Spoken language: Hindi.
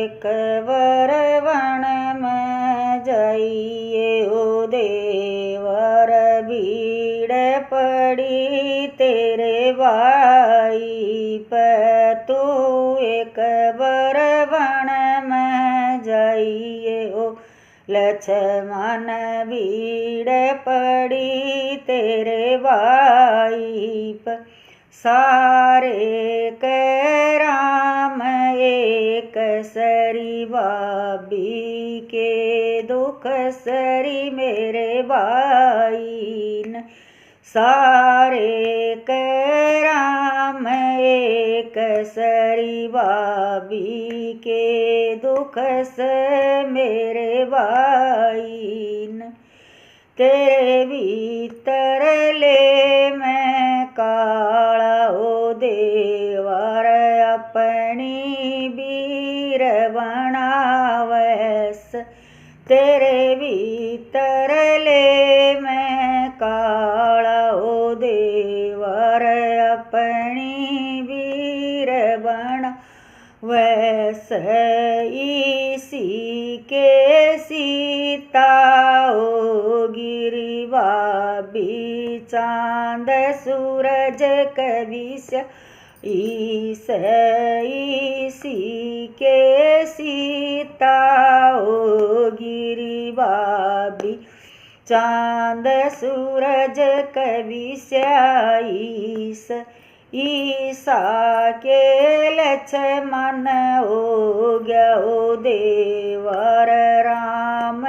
एक वरवण में जाइए ओ देवर भीड़ पड़ी तेरे भाई पे तू एक वरवण में जाइए ओ लक्ष्मण भीड़ पड़ी तेरे भाई पे सारे के राम एक सरी भाभी के दुख सरी मेरे भाई न सारे के राम एक सरी भाभी के दुख से मेरे भाई न तेरे भीतर ले मैं काला हो देवर अपनी वीर बनावस तेरे भीतर ले मैं काला हो देवर अपनी वीर बना वैसे इसी के सीता ओ गिरी भाभी चांद सूरज कविश्य इसी के सीता ओ गिरी भाभी चांद सूरज कविश्य ईसा के लक्ष्मण हो गया ओ देवर राम